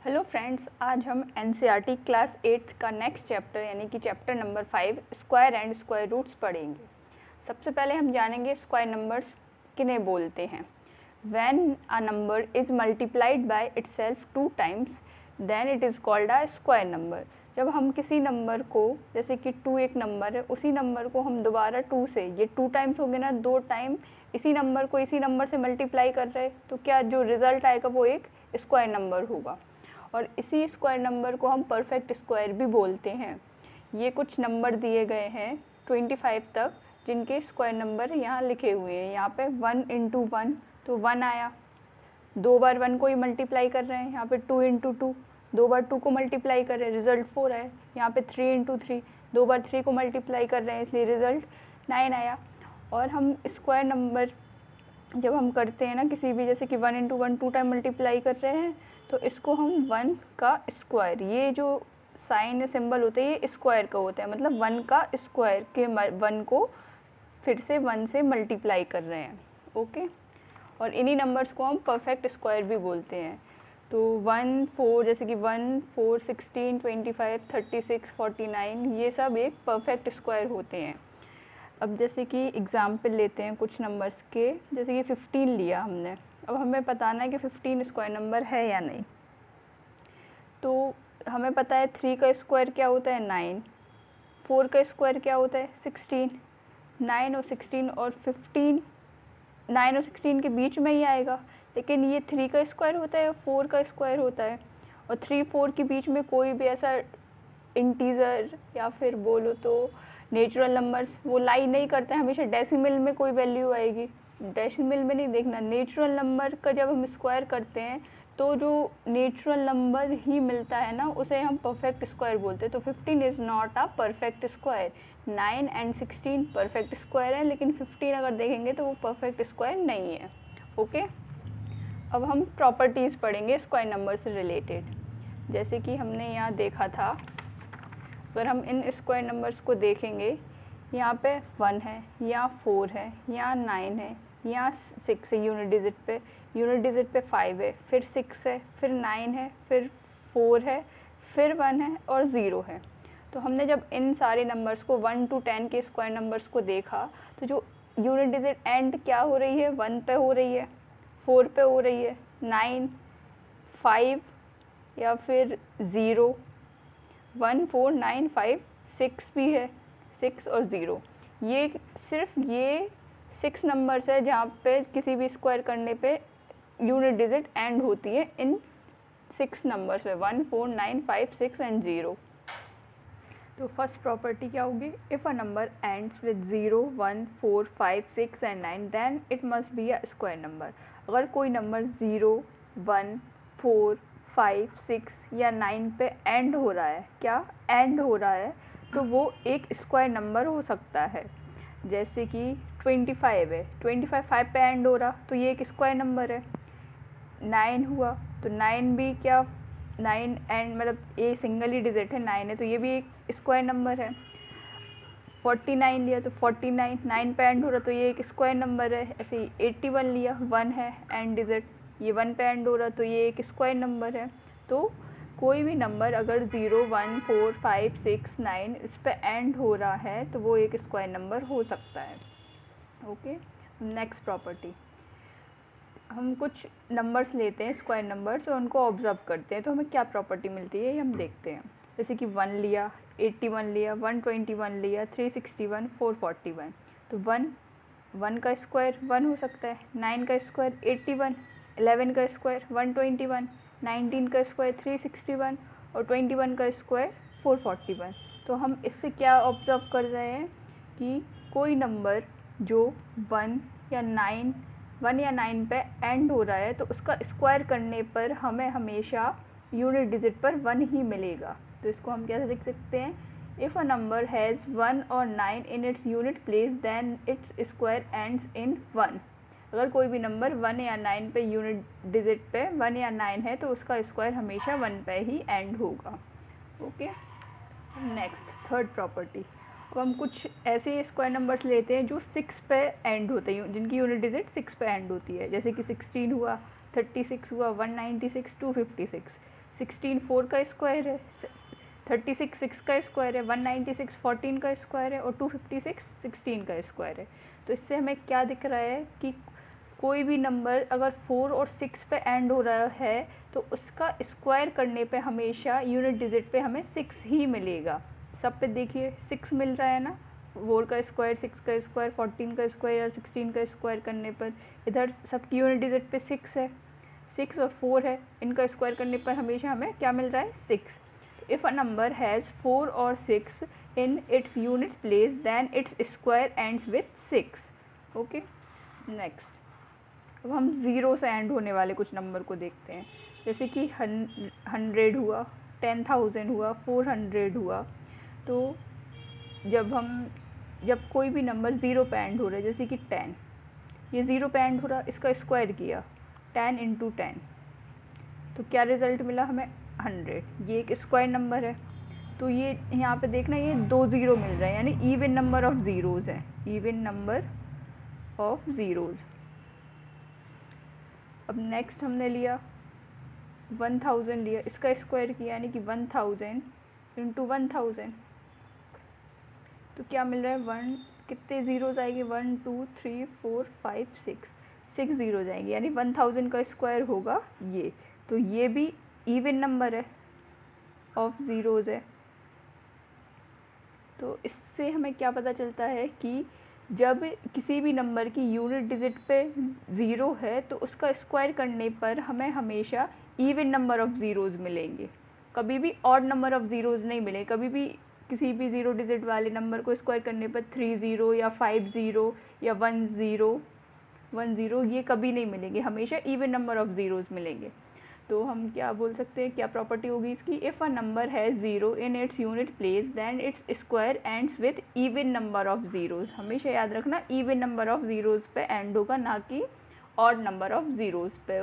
Hello friends, आज हम NCERT class 8 का नेक्स्ट चैप्टर यानी कि chapter number 5 square and square roots पढ़ेंगे। सबसे पहले हम जानेंगे स्क्वायर नंबर्स किन्हें बोलते हैं। When a number is multiplied by itself 2 times then it is called a square number. जब हम किसी नंबर को, जैसे कि 2 एक नंबर है, उसी नंबर को हम दोबारा 2 से, ये 2 टाइम्स हो गए ना, 2 टाइम इसी नंबर को इसी नंबर से मल्टीप्लाई कर रहे हैं, तो क्या जो रिजल्ट आएगा वो एक स्क्वायर नंबर होगा। और इसी स्क्वायर नंबर को हम परफेक्ट स्क्वायर भी बोलते हैं। ये कुछ नंबर दिए गए हैं 25 तक, जिनके स्क्वायर नंबर यहाँ लिखे हुए हैं। यहाँ पे 1 इंटू 1 तो 1 आया, 2 बार 1 को ही मल्टीप्लाई कर रहे हैं। यहाँ पे 2 इंटू 2, 2 बार 2 को मल्टीप्लाई कर रहे हैं, रिजल्ट 4 है। यहाँ पे 3 इंटू 3, 2 बार 3 को मल्टीप्लाई कर रहे हैं, इसलिए रिजल्ट 9 आया। और हम स्क्वायर नंबर जब हम करते हैं ना किसी भी, जैसे कि 1 इंटू 1 2 टाइम मल्टीप्लाई कर रहे हैं, तो इसको हम 1 का स्क्वायर, ये जो साइन या सिंबल होते हैं ये स्क्वायर का होता है, मतलब 1 का स्क्वायर के 1 को फिर से 1 से मल्टीप्लाई कर रहे हैं। ओके, और इन्हीं नंबर्स को हम परफेक्ट स्क्वायर भी बोलते हैं। तो 1 4, जैसे कि 1 4 16 25 36 49, ये सब एक परफेक्ट स्क्वायर होते हैं। अब जैसे कि एग्जाम्पल लेते हैं कुछ नंबर्स के, जैसे कि 15 लिया हमने। अब हमें बताना है कि 15 स्क्वायर नंबर है या नहीं। तो हमें पता है 3 का स्क्वायर क्या होता है 9, 4 का स्क्वायर क्या होता है 16, 9 और 16 और 15, 9 और 16 के बीच में ही आएगा। लेकिन ये 3 का स्क्वायर होता है, 4 का स्क्वायर होता है, और 3 4 के बीच में कोई भी ऐसा इंटीजर या फिर बोलो तो नेचुरल नंबर्स वो लाई नहीं करते हैं। हमेशा डेसिमल में कोई वैल्यू आएगी, डेसिमल में नहीं देखना। नेचुरल नंबर का जब हम स्क्वायर करते हैं तो जो नेचुरल नंबर ही मिलता है ना, उसे हम परफेक्ट स्क्वायर बोलते हैं। तो 15 is not a perfect square. 9 and 16 perfect square है, लेकिन 15 अगर देखेंगे तो वो परफेक्ट स्क्वायर नहीं है। ओके, अब हम प्रॉपर्टीज़ पढ़ेंगे स्क्वायर नंबर से रिलेटेड। जैसे कि हमने यहाँ देखा था, अगर हम इन स्क्वायर नंबर्स को देखेंगे, यहाँ पे 1 है, यहाँ 4 है, यहाँ 9 है, यहाँ 6 है यूनिट डिजिट पे 5 है, फिर 6 है, फिर 9 है, फिर 4 है, फिर 1 है और 0 है। तो हमने जब इन सारे नंबर्स को 1 to 10 के स्क्वायर नंबर्स को देखा, तो जो यूनिट डिजिट एंड क्या हो रही है, 1 पे हो रही है, 4 पे हो रही है, 9 5 या फिर 0, 1 4 9 5 6 भी है, 6 और 0। ये सिर्फ ये 6 नंबर्स है जहाँ पे किसी भी स्क्वायर करने पे यूनिट डिजिट एंड होती है इन 6 नंबर्स में, 1 4 9 5 6 एंड 0। तो फर्स्ट प्रॉपर्टी क्या होगी, if a number ends with 0 1 4 5 6 and 9 then it must be a square number. अगर कोई नंबर 0 1 4 5 6 या 9 पे एंड हो रहा है, क्या एंड हो रहा है, तो वो एक स्क्वायर नंबर हो सकता है। जैसे कि 25 है, 25 5 पे एंड हो रहा, तो ये एक स्क्वायर नंबर है। 9 हुआ तो 9 भी क्या, 9 एंड मतलब ये सिंगल ही डिजिट है, 9 है, तो ये भी एक स्क्वायर नंबर है। 49 लिया तो 49 9 पे एंड हो रहा, तो ये एक स्क्वायर नंबर है। ऐसे ही 81 लिया, 1 है एंड डिजिट, ये 1 पे एंड हो रहा, तो ये एक स्क्वायर नंबर है। तो कोई भी नंबर अगर 0 1 4 5 6 9 इस पे एंड हो रहा है, तो वो एक स्क्वायर नंबर हो सकता है। ओके, नेक्स्ट प्रॉपर्टी, हम कुछ नंबर्स लेते हैं स्क्वायर नंबर्स और उनको ऑब्जर्व करते हैं, तो हमें क्या प्रॉपर्टी मिलती है ये हम देखते हैं। जैसे कि 1 लिया, 81 लिया, 121 लिया, 361 441। तो 1 का स्क्वायर 1 हो सकता है, 9 का स्क्वायर 81, 11 का स्क्वायर 121, 19 का स्क्वायर 361 और 21 का स्क्वायर 441। तो हम इससे क्या ऑब्जर्व कर रहे हैं कि कोई नंबर जो 1 या 9 पे एंड हो रहा है, तो उसका स्क्वायर करने पर हमें हमेशा यूनिट डिजिट पर 1 ही मिलेगा। तो इसको हम कैसे लिख सकते हैं, इफ़ अ नंबर हैज़ 1 और 9 in its unit place then its square ends in 1। अगर कोई भी नंबर 1 या 9 पे यूनिट डिजिट पे 1 या 9 है, तो उसका स्क्वायर हमेशा 1 पे ही एंड होगा। ओके, नेक्स्ट थर्ड प्रॉपर्टी, अब हम कुछ ऐसे स्क्वायर नंबर्स लेते हैं जो 6 पे एंड होते हैं, जिनकी यूनिट डिजिट 6 पे एंड होती है। जैसे कि 16 हुआ, 36 हुआ, 196, 256। 16 4 का स्क्वायर है, 36 6 का स्क्वायर है, 196 14 का स्क्वायर है और 256 16 का स्क्वायर है। तो इससे हमें क्या दिख रहा है कि कोई भी नंबर अगर 4 और 6 पे एंड हो रहा है तो उसका स्क्वायर करने पे हमेशा यूनिट डिजिट पे हमें 6 ही मिलेगा। सब पे देखिए 6 मिल रहा है ना, 4 का स्क्वायर, 6 का स्क्वायर, 14 का स्क्वायर और 16 का स्क्वायर करने पर इधर सबकी यूनिट डिजिट पे 6 है, 6 और 4 है, इनका स्क्वायर करने पर हमेशा हमें क्या मिल रहा है 6। इफ़ अ नंबर हैज़ 4 और 6 in its unit place then its square ends with 6। Okay, next अब हम ज़ीरो से एंड होने वाले कुछ नंबर को देखते हैं। जैसे कि 100 हुआ, 10,000 हुआ, 400 हुआ। तो जब कोई भी नंबर ज़ीरो पे एंड हो रहा है, जैसे कि 10, ये ज़ीरो पे एंड हो रहा, इसका स्क्वायर किया 10 इंटू 10, तो क्या रिज़ल्ट मिला हमें 100। ये एक स्क्वायर नंबर है। तो ये यहाँ पे देखना, ये 2 ज़ीरो मिल रहे हैं, यानी इवन नंबर ऑफ ज़ीरोज़ है, इवन नंबर ऑफ ज़ीरोज़। अब नेक्स्ट हमने लिया 1000 लिया, इसका स्क्वायर किया यानी कि 1000 इंटू 1000, तो क्या मिल रहा है 1, कितने ज़ीरोज़ आएंगे 1 2 3 4 5 6 ज़ीरोज़ आएंगे, यानी 1000 का स्क्वायर होगा ये। तो ये भी इवन नंबर है ऑफ ज़ीरोज़ है। तो इससे हमें क्या पता चलता है कि जब किसी भी नंबर की यूनिट डिजिट पे ज़ीरो है तो उसका स्क्वायर करने पर हमें हमेशा इवन नंबर ऑफ ज़ीरोज़ मिलेंगे, कभी भी ऑड नंबर ऑफ ज़ीरोज़ नहीं मिले। कभी भी किसी भी ज़ीरो डिजिट वाले नंबर को स्क्वायर करने पर 30 या 50 या 10 ये कभी नहीं मिलेंगे, हमेशा इवन नंबर ऑफ ज़ीरोज़ मिलेंगे। तो हम क्या बोल सकते हैं, क्या प्रॉपर्टी होगी इसकी, इफ़ अ नंबर है zero in its unit place then its square ends with even number of zeros. हमेशा याद रखना इवन नंबर ऑफ ज़ीरोज़ पे एंड होगा, ना कि ऑड नंबर ऑफ ज़ीरोज़ पे।